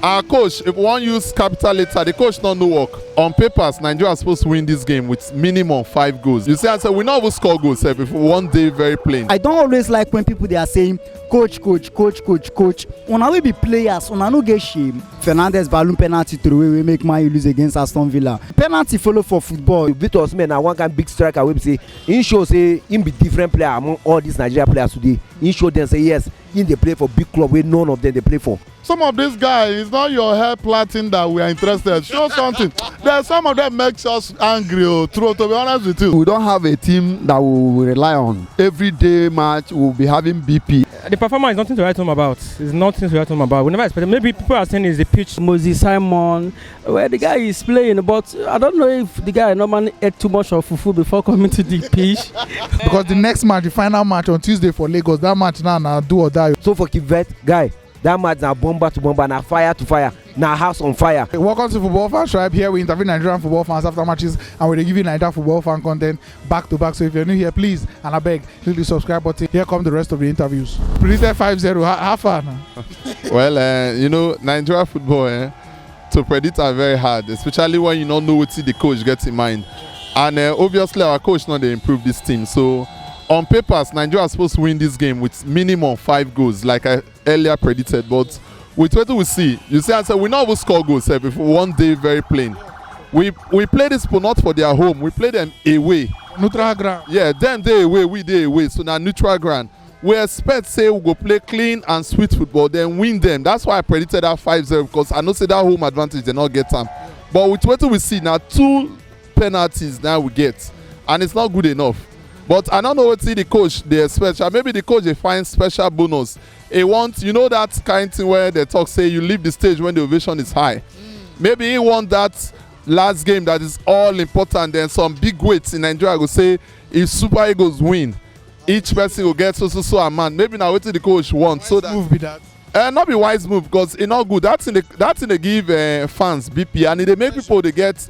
Our coach, if we want to use capital letter, the coach don't know work. On papers, Nigeria is supposed to win this game with minimum 5 goals. You see, I said we not even score goals if one day very plain. I don't always like when people they are saying coach. Una we be players, una no get shame. Fernandez balloon penalty through we make Man U lose against Aston Villa. Penalty follow for football. Victor Osimhen na one kind big striker we say he show say him be different player among all these Nigerian players today. He show them say yes, him they play for big club where none of them they play for. Some of these guys, it's not your hair plaiting that we are interested. Show something. There's some of them makes us angry. To be honest with you, we don't have a team that we will rely on. Every day match we'll be having BP. The performance is nothing to write home about. It's nothing to write home about. We never expected. Maybe people are saying it's the pitch. Moses Simon, where the guy is playing, but I don't know if the guy normally ate too much of fufu before coming to the pitch. Because the next match, the final match on Tuesday for Lagos, that match now do or die. So for Verde guy, that match na bomber to bomber, na fire to fire, na house on fire. Welcome to Football Fan Tribe. Here we interview Nigerian football fans after matches, and we give you Nigerian football fan content back to back. So if you're new here, please, and I beg, click the subscribe button. Here come the rest of the interviews. Predicted 5-0. How far now? Well, you know, Nigeria football, to predict are very hard, especially when you don't know what the coach gets in mind. And obviously, our coach not they improve this team. So on papers, Nigeria is supposed to win this game with minimum 5 goals, like I earlier predicted. But with what we see, you see, I said we not even score goals if one day very plain. We play this not for their home, we play them away. Neutral ground. Yeah, them they away, we they away. So now neutral ground. We expect say we go play clean and sweet football, then win them. That's why I predicted that 5-0 because I know say that home advantage they not get them. But with what we see now, 2 penalties now we get, and it's not good enough. But I don't know what the coach they expect. Maybe the coach they find special bonus. He wants, you know, that kind of thing where they talk say you leave the stage when the ovation is high. Maybe he want that last game that is all important. Then some big weights in Nigeria go say if Super Eagles win, each person will get so amount. Maybe now what the coach wants. So that move be that. Not be wise move because it's not good. That's in the give fans BP, and they make people they get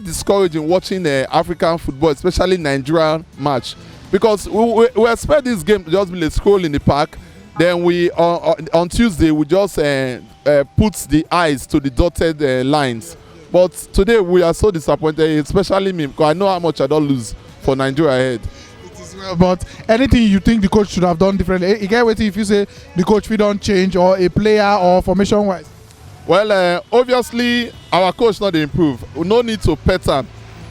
discouraged in watching African football, especially Nigerian match, because we expect this game to just be like scroll in the park. Then we on Tuesday we just put the eyes to the dotted lines. But today we are so disappointed, especially me, because I know how much I don't lose for Nigeria ahead. But anything you think the coach should have done differently? You get waiting if you say the coach we don't change or a player or formation wise. Well, obviously our coach not dey improve. We no need to pet am.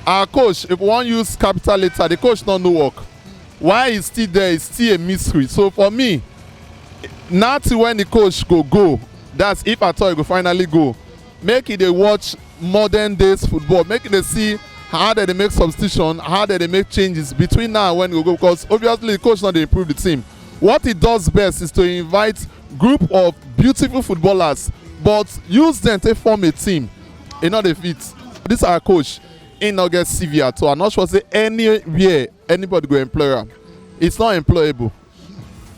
Our coach, if we want to use capital letter, the coach not know work. Why he's still there is still a mystery. So for me, not when the coach go, that's if at all he go finally go. Make it a watch modern days football. Make it a see how they make substitution, how they make changes between now and when we go, because obviously the coach not dey improve the team. What he does best is to invite group of beautiful footballers, but use them to form a team. He not a fit. This our coach, he not get CV at all. I'm not sure say anywhere anybody go employ him. It's not employable.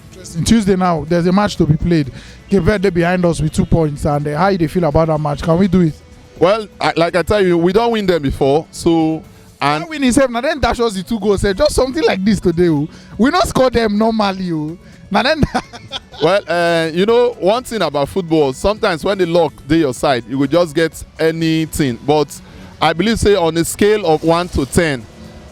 Interesting. Tuesday now, there's a match to be played. Verde behind us with 2 points, and how do you feel about that match? Can we do it? Well, like I tell you, we don't win them before, so and win himself. Now then dash us the 2 goals. Just something like this today. We not score them normally. Now then. Well, you know, one thing about football, sometimes when the luck dey your side, you will just get anything. But I believe say on a scale of 1 to 10,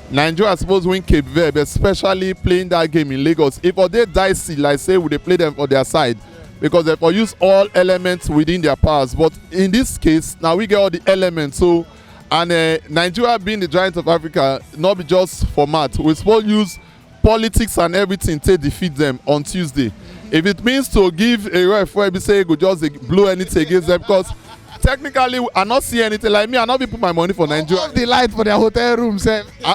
Nigeria is supposed to win Cape Verde, especially playing that game in Lagos. If they dicey, like say, would they play them for their side? Because they for use all elements within their powers. But in this case, now we get all the elements. So, and Nigeria being the giant of Africa, not be just format. We supposed to use politics and everything to defeat them on Tuesday. If it means to give a ref where we say go just blow anything against them, because technically I not see anything like me. I not be put my money for Nigeria. Off the light for their hotel rooms.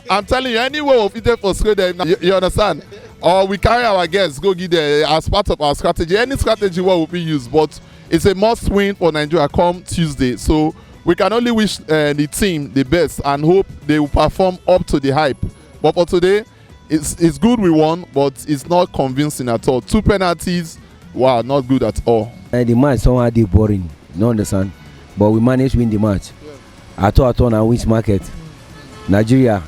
I'm telling you, anywhere of it for straight them. You understand? Or we carry our guests go give them as part of our strategy. Any strategy what will be used, but it's a must win for Nigeria come Tuesday. So we can only wish the team the best and hope they will perform up to the hype. But for today, it's good we won, but it's not convincing at all. 2 penalties, wow, not good at all. The match somehow dey boring, no understand. But we managed to win the match. Yeah. At all and win market. Nigeria,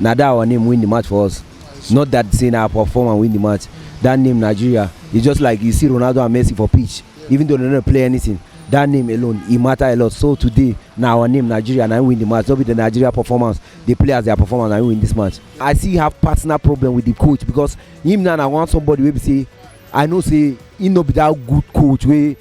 now that our name win the match for us. Not that saying I perform and win the match. That name Nigeria is just like you see Ronaldo and Messi for pitch. Yeah. Even though they don't play anything, that name alone, it matter a lot. So today, now our name Nigeria, and I win the match. Not be the Nigeria performance, the players their performance, and I win this match. I see have personal problem with the coach because him now I want somebody who say, I know say he no be that good coach where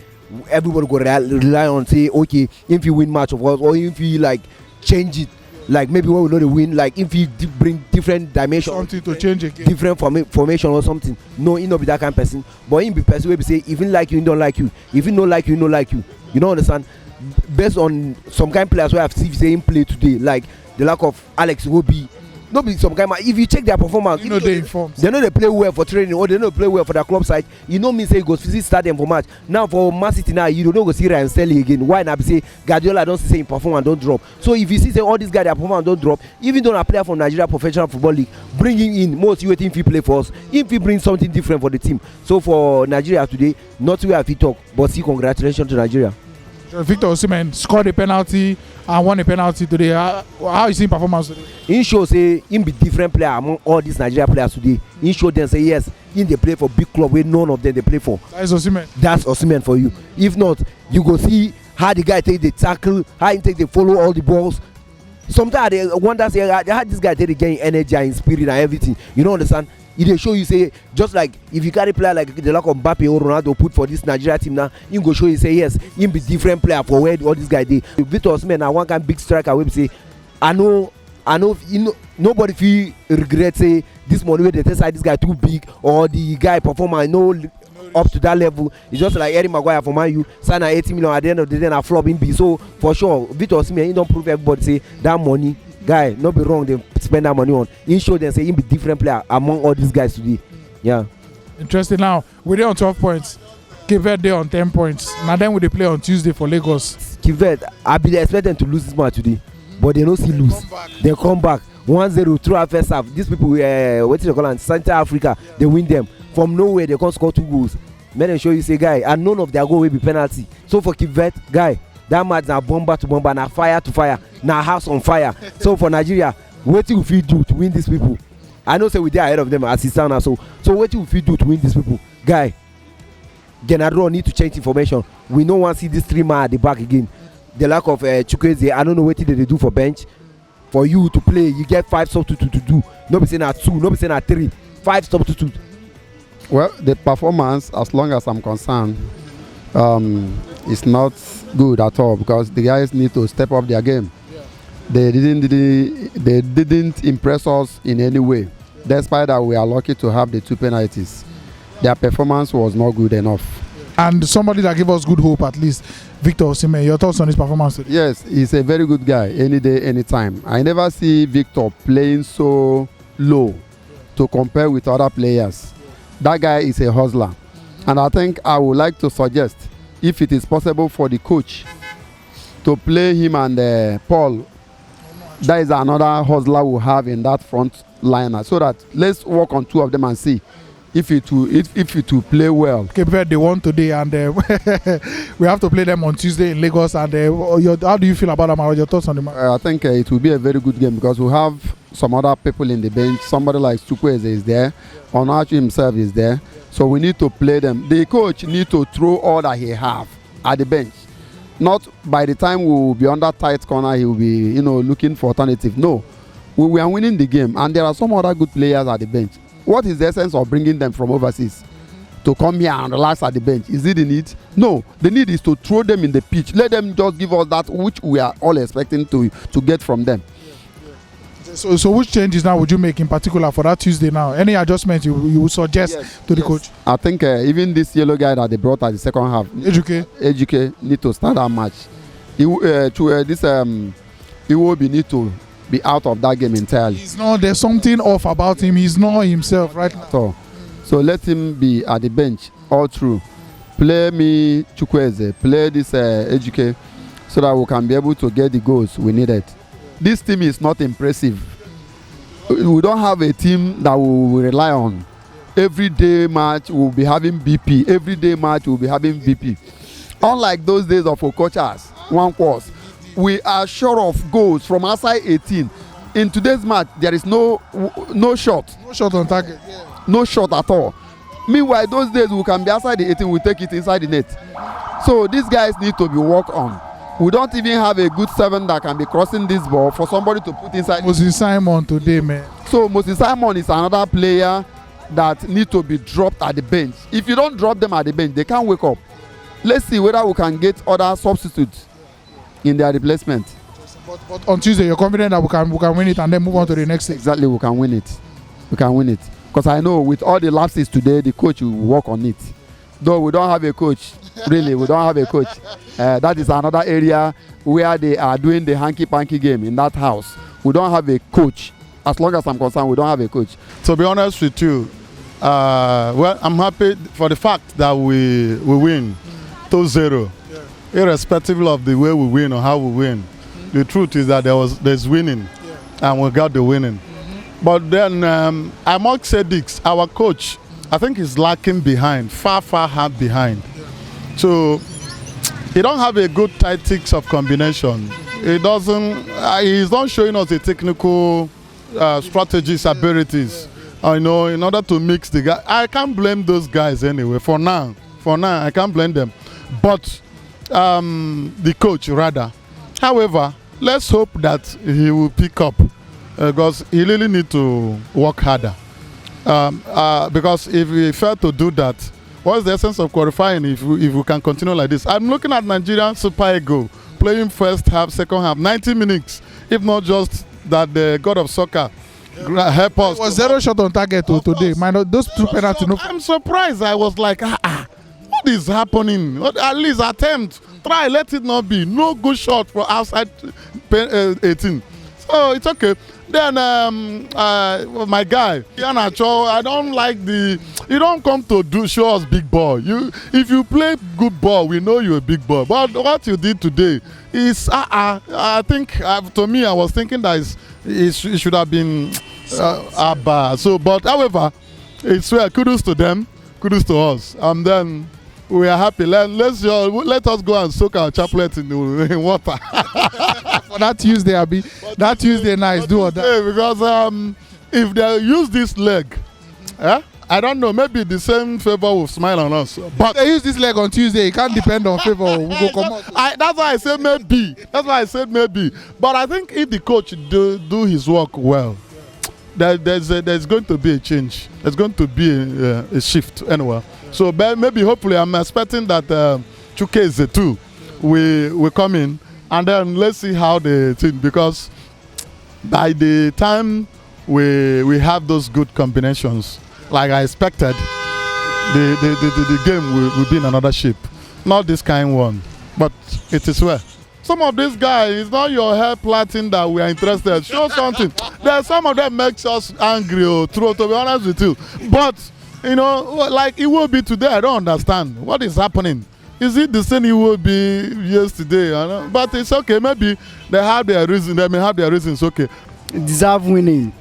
everybody go rely on say okay if you win match of us or if you like change it. Like maybe when we know the win, like if you bring different dimension, something to change again, different formation or something. No, he not be that kind of person. But he be person where be say, if he like you, he don't like you. If he don't like you, he don't like you. You don't understand? Based on some kind of players where I've seen him play today, like the lack of Alex Iwobi. No be some kind of, if you check their performance, you know they inform. They know they play well for training or they know play well for their club side. You know me say he goes visit stadium for match. Now for Man City now, you don't go see Ryan Sterling again. Why not be say Guardiola don't say him perform and don't drop. So if you see say all these guys their perform and don't drop, even though a player from Nigeria Professional Football League, bring him in. Most you waiting if he play for us, if he bring something different for the team. So for Nigeria today, not where I talk, but see congratulations to Nigeria. Victor Osimhen scored a penalty and won a penalty today. How is his performance today? He show say him be different player among all these Nigeria players today. He show them say yes, him they play for big club where none of them they play for. That is Osimhen. That's Osimhen for you. If not, you go see how the guy take the tackle, how he take the follow all the balls. Sometimes they wonder say how this guy take the gain energy and spirit and everything. You don't understand? It dey show you say just like if you carry player like the lack of Mbappe or Ronaldo put for this Nigeria team now, him go show you say yes, him be different player for where all these guys dey. Victor Osimhen na one kind big striker wey be say I know you know nobody feel regret say this money wey dey take side this guy too big or the guy performance no up to that level. It's just like Harry Maguire for Man U sign at 80 million at the end of the day na flop him be. So for sure Victor Osimhen he don prove everybody say that money guy no be wrong they spend that money on. He show them say he be different player among all these guys today. Yeah. Interesting. Now we're there on 12 points. Cape Verde on 10 points. Now then we dey play on Tuesday for Lagos. Cape Verde, I be expect them to lose this match today, but they no still lose. They come back 1-0 throughout first half. These people what do they call it? Central Africa, they win them from nowhere. They can't score 2 goals. Make them show you say guy, and none of their goal will be penalty. So for Cape Verde, guy, that match na bomber to bomber, na fire to fire, na house on fire. So for Nigeria, what you fit do to win these people? I know say we dey ahead of them as it sound now. So what you fit do to win these people? Guy, General need to change information. We no want to see this 3 man at the back again. The lack of Chukwueze, I don't know what they do for bench. For you to play, you get 5 substitutes to do. No be saying na 2, no be saying na 3. 5 substitutes. Well, the performance, as long as I'm concerned, is not good at all because the guys need to step up their game. They didn't impress us in any way, despite that we are lucky to have the 2 penalties. Their performance was not good enough. And somebody that gave us good hope at least, Victor Osimhen. Your thoughts on his performance today? Yes, he's a very good guy. Any day, anytime. I never see Victor playing so low to compare with other players. That guy is a hustler, and I think I would like to suggest, if it is possible for the coach to play him and Paul, that is another hustler we have in that front liner, so that let's work on 2 of them and see if it will play well. Cape Verde they won today, and we have to play them on Tuesday in Lagos. And how do you feel about them? What are your thoughts on the match? I think it will be a very good game because we have some other people in the bench. Somebody like Chukwueze is there. Iheanacho himself is there. So we need to play them. The coach need to throw all that he have at the bench. Not by the time we will be under tight corner, he will be looking for alternative. No, we are winning the game, and there are some other good players at the bench. What is the essence of bringing them from overseas to come here and relax at the bench? Is it the need? No, the need is to throw them in the pitch. Let them just give us that which we are all expecting to get from them. So which changes now would you make in particular for that Tuesday now? Any adjustments you would suggest to the coach? I think even this yellow guy that they brought at the second half, Ejike need to start that match. Iwobi need to be out of that game entirely. There's something off about him. He's not himself right now. So let him be at the bench all through. Play me Chukwueze, play this Ejike, so that we can be able to get the goals we needed. This team is not impressive. We don't have a team that we will rely on. Every day match we'll be having BP. Every day match we'll be having BP. Unlike those days of Okochas, one course, we are short of goals from outside 18. In today's match, there is no shot. No shot on target. Yeah. No shot at all. Meanwhile, those days we can be outside the 18, we take it inside the net. So these guys need to be worked on. We don't even have a good 7 that can be crossing this ball for somebody to put inside. Osimhen today, man. So Osimhen is another player that need to be dropped at the bench. If you don't drop them at the bench, they can't wake up. Let's see whether we can get other substitutes in their replacement. But on Tuesday, you're confident that we can win it and then move on to the next stage. Exactly, we can win it. We can win it. Because I know with all the lapses today, the coach will work on it. Though we don't have a coach, really, we don't have a coach. That is another area where they are doing the hanky-panky game in that house. We don't have a coach. As long as I'm concerned, we don't have a coach. To be honest with you, well, I'm happy for the fact that we win 2-0, irrespective of the way we win or how we win. The truth is that there's winning, and we got the winning. But then I must say this: our coach, I think, is lacking behind, far hard behind. So he don't have a good tactics of combination. He doesn't. He's not showing us the technical strategies, abilities. I know, in order to mix the guys. I can't blame those guys anyway. For now, I can't blame them. But the coach rather. However, let's hope that he will pick up because he really need to work harder. Because if we fail to do that, what's the essence of qualifying if we can continue like this? I'm looking at Nigerian Super Eagles playing first half, second half, 90 minutes. If not just that the God of soccer help us. It was 0 shot on target today. Those 2 penalties. I'm surprised. I was like, what is happening? At least attempt. Try, let it not be. No good shot for outside 18. So it's okay. Then my guy, Iheanacho, I don't like you don't come to show us big ball. If you play good ball, we know you're a big ball. But what you did today is, I think, to me, I was thinking that it should have been Abba. So, but however, it's kudos to them, kudos to us. And then we are happy. Let us go and soak our chaplet in water. For that Tuesday, Abi. That Tuesday night, do or that. Because if they use this leg, I don't know, maybe the same favor will smile on us. But they use this leg on Tuesday. It can't depend on favor. We'll go come out. That's why I said maybe. But I think if the coach do his work well, there's going to be a change. There's going to be a shift anyway. So maybe, hopefully, I'm expecting that Chukwueze too will come in, and then let's see how the thing, because by the time we have those good combinations, like I expected, the game will be in another shape. Not this kind one, but it is well. Some of these guys, it's not your hair plaiting that we are interested. Show something. There's some of them makes us angry, to be honest with you. But you know, like Iwobi today, I don't understand what is happening. Is it the same Iwobi yesterday? But it's okay. Maybe they have their reason. They may have their reasons. Okay. Deserve winning.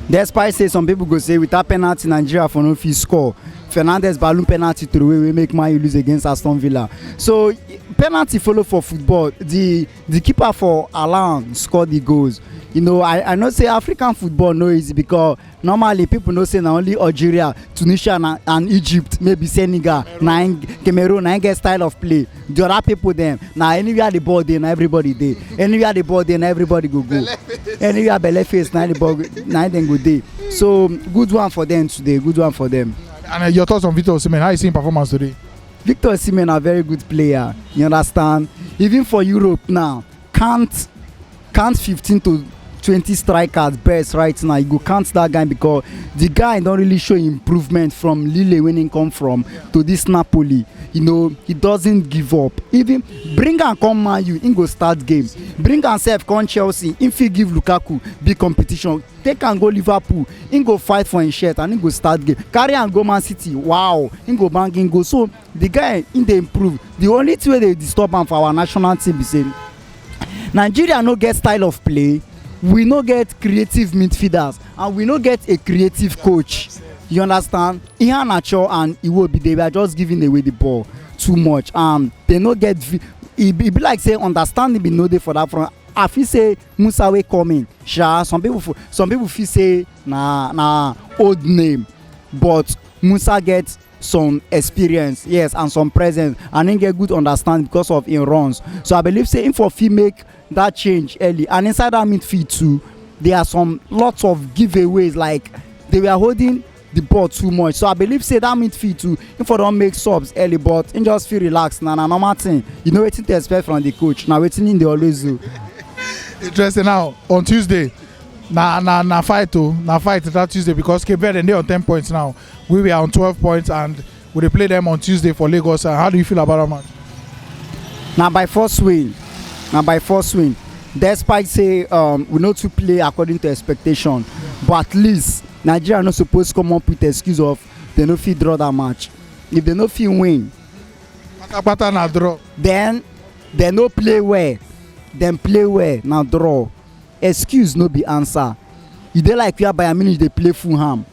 Despite say some people go say without penalty Nigeria for no fit score. Fernandez balloon penalty to the way we make Man U lose against Aston Villa. So penalty follow for football. The keeper for Alan scored the goals. You know, I know say African football no easy because normally people know say na only Algeria, Tunisia and Egypt, maybe Senegal, Cameroon, na get style of play. The other people them na anywhere the ball dey, na everybody dey. Anywhere the ball dey, na everybody go. Anywhere belle face, na the ball, na them go dey. So good one for them today. Good one for them. And your thoughts on Victor Osimhen? How you seeing performance today? Victor Osimhen a very good player. You understand? Even for Europe now, can't 15 to 20 strikers best right now. You go count that guy because the guy don't really show improvement from Lille when he come from to this Napoli. You know, he doesn't give up. Even bring and come Man U, he go start game. Bring and self come Chelsea, if he give Lukaku big competition, take and go Liverpool, he go fight for his shirt and he go start game. Carry and go Man City, wow, he go bang, he go. So the guy in the improve. The only thing where they disturb him for our national team is saying Nigeria no get style of play. We no get creative midfielders and we no get a creative coach. You understand? Iheanacho and Iwobi, they were just giving away the ball too much. They no get. It be like say understanding be no dey for that front. I feel say Musa way coming. Some people feel say na old name, but Musa gets some experience, yes, and some presence, and then get good understanding because of him runs. So I believe say him for fit make that change early. And inside that midfield too, there are some lots of giveaways, like they were holding the ball too much. So I believe say that midfield too, if for don't make subs early, but him just feel relaxed. Nah, normal thing. You know wetin to expect from the coach. Now wetin him dey always do. Interesting. Now on Tuesday, na fight that Tuesday, because Cape Verde they on 10 points now. We were on 12 points and we dey play them on Tuesday for Lagos. How do you feel about that match? Now by force win. Despite say we know to play according to expectation, but at least Nigeria no suppose come up with the excuse of they no fit draw that match. If they no fit win, Pata na draw. then they no play well. Then play well na draw. Excuse no be answer. E dey like where Bayern Munich dey play Fulham,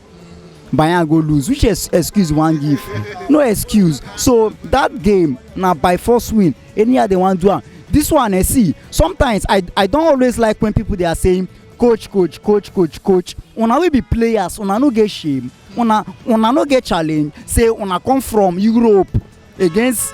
Bayern go lose. Which excuse you wan give? No excuse. So that game na by force win. Anyhow they wan do am. This one see, sometimes I don't always like when people they are saying coach. Una we be players, una no get shame, una no get challenge. Say una come from Europe against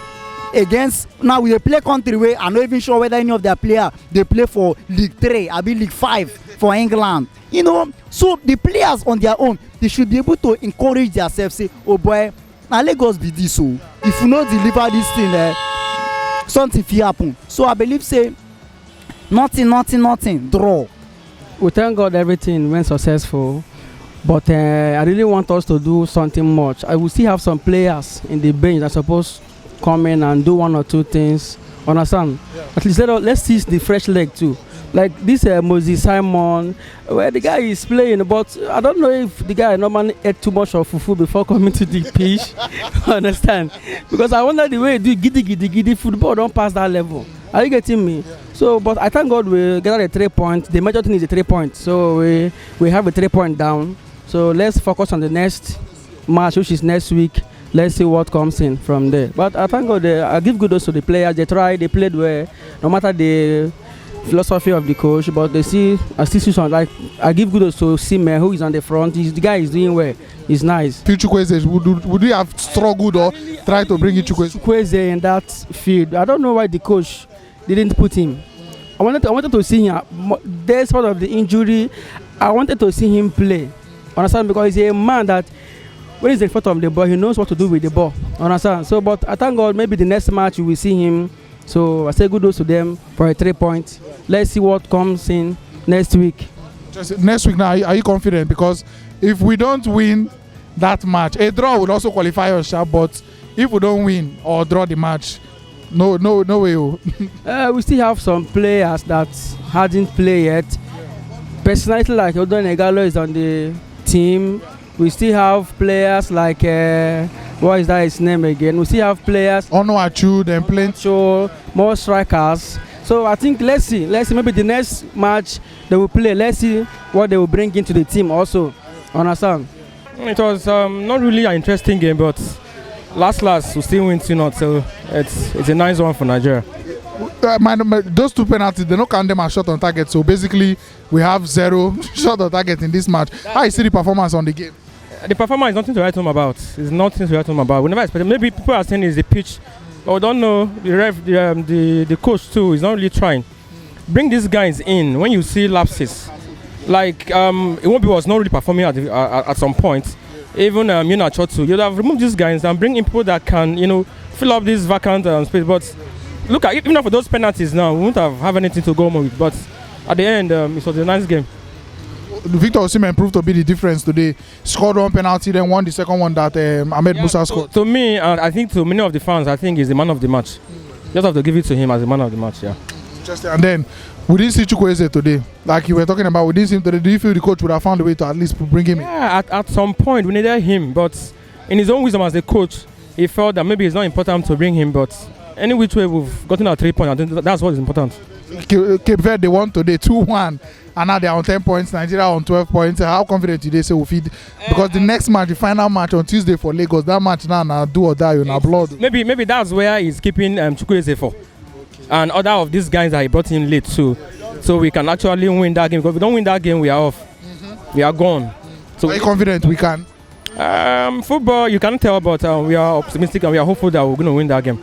now we dey play country where I'm not even sure whether any of their player they play for League 3 or League 5 for England. You know, so the players on their own, they should be able to encourage themselves. Say, oh boy, now Lagos be this. So if you no deliver this thing, something fit happen. So I believe say nothing draw. We thank God everything went successful, but I really want us to do something much. I will still have some players in the bench that supposed come in and do one or two things. Understand? Yeah. At least let's see the fresh leg too. Like this Moses Simon, where the guy is playing, but I don't know if the guy normally ate too much of fufu before coming to the pitch. Understand? Because I wonder the way he do giddy football don't pass that level. Are you getting me? Yeah. So, but I thank God we get a 3 point. The major thing is the 3 points. So we have a 3 point down. So let's focus on the next match, which is next week. Let's see what comes in from there. But I thank God I give kudos to the players. They tried, they played well, no matter the philosophy of the coach, but they see a situation. Like I give kudos to Osimhen, who is on the front. The guy is doing well. He's nice. Chukwueze, would you have struggled or try to bring in Chukwueze in that field? I don't know why the coach didn't put him. I wanted to see him. Despite of the injury, I wanted to see him play. Understand? Because he's a man that when he's in front of the ball, he knows what to do with the ball. Understand? So, but I thank God maybe the next match you will see him. So I say kudos to them for a 3 point. Let's see what comes in next week. Next week now, are you confident? Because if we don't win that match, a draw would also qualify us, but if we don't win or draw the match, no way. We still have some players that hadn't played yet. Personality like Odo Negalo is on the team. We still have players like what is that his name again? We still have players Onuachu, then plenty more strikers. So I think let's see maybe the next match they will play. Let's see what they will bring into the team also. Understand? It was not really an interesting game, but last we still win 2-0, so it's a nice one for Nigeria. Those 2 penalties, they don't count them as shot on target. So basically, we have 0 shot on target in this match. How you see the performance on the game? The performance is nothing to write home about. It's nothing to write home about. We never expected. Maybe people are saying it's the pitch, but we don't know. The coach too is not really trying. Bring these guys in when you see lapses. Like Iwobi was not really performing at some point. Even Iheanacho too. You'd have removed these guys and bring in people that can fill up this vacant space. But look at even for those penalties now, we won't have anything to go home with. But at the end, it was a nice game. Victor Osimhen proved to be the difference today. Scored 1 penalty, then won the second one that Ahmed Musa scored. To me, I think to many of the fans, I think he's the man of the match. Just have to give it to him as the man of the match, yeah. Interesting. And then we didn't see Chukwueze today. Like you were talking about, we didn't see him today. Do you feel the coach would have found a way to at least bring him in? Yeah, at some point we needed him, but in his own wisdom as the coach, he felt that maybe it's not important to bring him. But any which way we've gotten our 3 points, I think that's what is important. Cape Verde won today 2-1, and now they are on 10 points. Nigeria on 12 points. How confident today say we'll feed? Because the next match, the final match on Tuesday for Lagos, that match now do or die, blood. Maybe that's where he's keeping Chukwueze for, and other of these guys that he brought in late too, so we can actually win that game. Because if we don't win that game, we are off. We are gone. So are you confident we can? Football, you can't tell, but we are optimistic and we are hopeful that we're going to win that game.